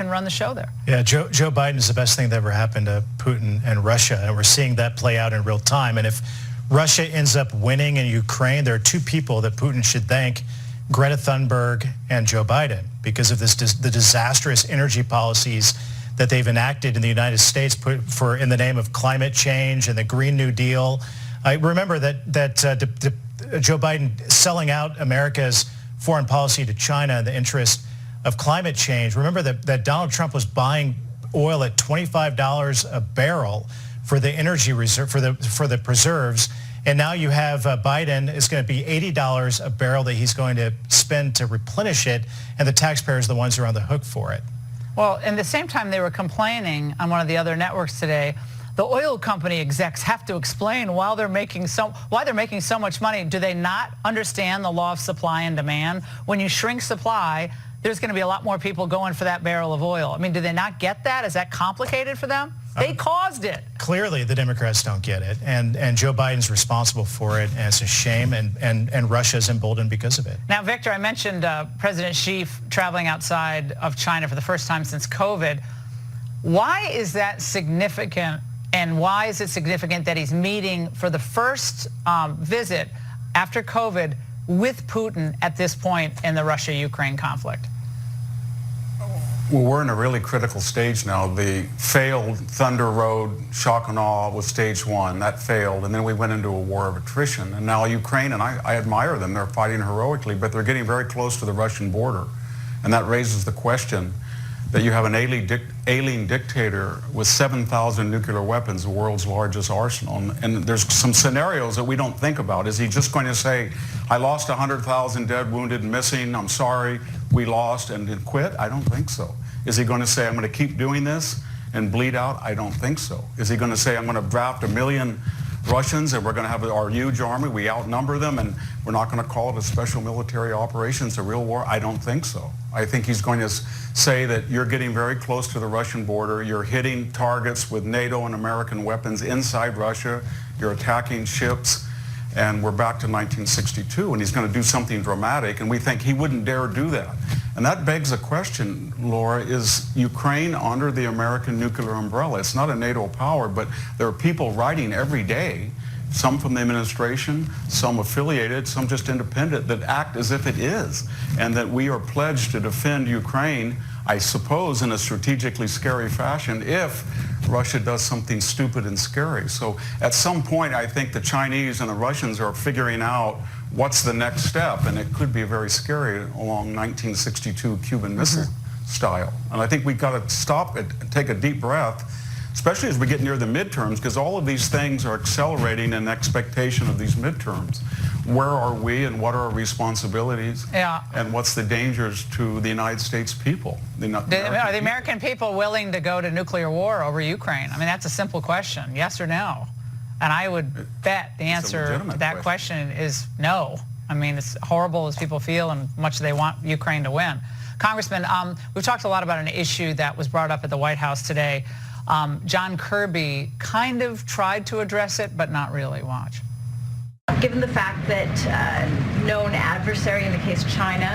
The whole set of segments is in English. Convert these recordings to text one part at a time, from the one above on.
can run the show there. Yeah, Joe Biden is the best thing that ever happened to Putin and Russia, and we're seeing that play out in real time. And if Russia ends up winning in Ukraine, there are two people that Putin should thank: Greta Thunberg and Joe Biden, because of the disastrous energy policies that they've enacted in the United States in the name of climate change and the Green New Deal. I remember that Joe Biden selling out America's foreign policy to China in the interest of climate change. Remember that Donald Trump was buying oil at $25 a barrel for the energy reserve, for the preserves. And now you have Biden is going to be $80 a barrel that he's going to spend to replenish it, and the taxpayers are the ones who are on the hook for it. Well, at the same time, they were complaining on one of the other networks today. The oil company execs have to explain why they're making so much money. Do they not understand the law of supply and demand? When you shrink supply, there's going to be a lot more people going for that barrel of oil. I mean, do they not get that? Is that complicated for them? They caused it. Clearly, the Democrats don't get it, and Joe Biden's responsible for it, and it's a shame, and Russia's emboldened because of it. Now, Victor, I mentioned President Xi traveling outside of China for the first time since COVID. Why is that significant, and why is it significant that he's meeting for the first visit after COVID with Putin at this point in the Russia-Ukraine conflict? Well, we're in a really critical stage now. The failed Thunder Road shock and awe was stage one. That failed, and then we went into a war of attrition. And now Ukraine, and I admire them, they're fighting heroically, but they're getting very close to the Russian border. And that raises the question that you have an alien dictator with 7,000 nuclear weapons, the world's largest arsenal. And there's some scenarios that we don't think about. Is he just going to say, I lost 100,000 dead, wounded, missing, I'm sorry, we lost, and then quit? I don't think so. Is he going to say, I'm going to keep doing this and bleed out? I don't think so. Is he going to say, I'm going to draft 1 million Russians and we're going to have our huge army, we outnumber them, and we're not going to call it a special military operation, it's a real war? I don't think so. I think he's going to say that you're getting very close to the Russian border, you're hitting targets with NATO and American weapons inside Russia, you're attacking ships, and we're back to 1962, and he's going to do something dramatic, and we think he wouldn't dare do that. And that begs a question, Laura, is Ukraine under the American nuclear umbrella? It's not a NATO power, but there are people writing every day, some from the administration, some affiliated, some just independent, that act as if it is, and that we are pledged to defend Ukraine, I suppose, in a strategically scary fashion if Russia does something stupid and scary. So at some point, I think the Chinese and the Russians are figuring out what's the next step, and it could be very scary along 1962 Cuban Missile style. And I think we've got to stop it and take a deep breath, especially as we get near the midterms, because all of these things are accelerating in expectation of these midterms. Where are we, and what are our responsibilities? Yeah. And what's the dangers to the United States people? Are the American people willing to go to nuclear war over Ukraine? I mean, that's a simple question, yes or no? And I would bet the answer to that question is no. I mean, as horrible as people feel and much they want Ukraine to win. Congressman, we've talked a lot about an issue that was brought up at the White House today. John Kirby kind of tried to address it, but not really. Watch. Given the fact that known adversary, in the case China,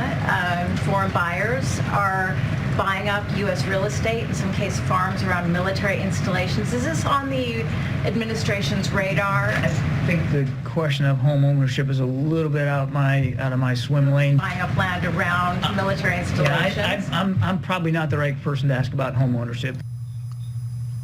foreign buyers are buying up U.S. real estate, in some cases farms around military installations, is this on the administration's radar? I think the question of home ownership is a little bit out of my swim lane. Buying up land around military installations? Yeah, I'm probably not the right person to ask about home ownership.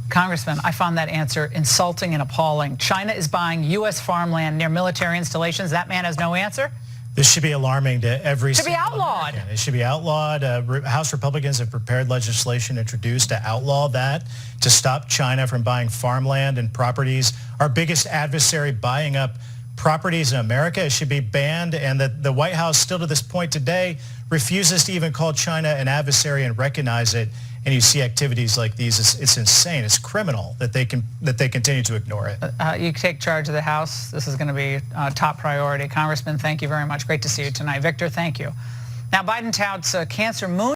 Congressman, I found that answer insulting and appalling. China is buying U.S. farmland near military installations. That man has no answer? This should be alarming to every... It should be outlawed. It should be outlawed. House Republicans have prepared legislation introduced to outlaw that, to stop China from buying farmland and properties. Our biggest adversary buying up properties in America. It should be banned, and the White House still to this point today refuses to even call China an adversary and recognize it. And you see activities like these, it's insane. It's criminal that they continue to ignore it. You take charge of the House. This is going to be a top priority. Congressman, thank you very much. Great to see you tonight. Victor, thank you. Now, Biden touts cancer moon.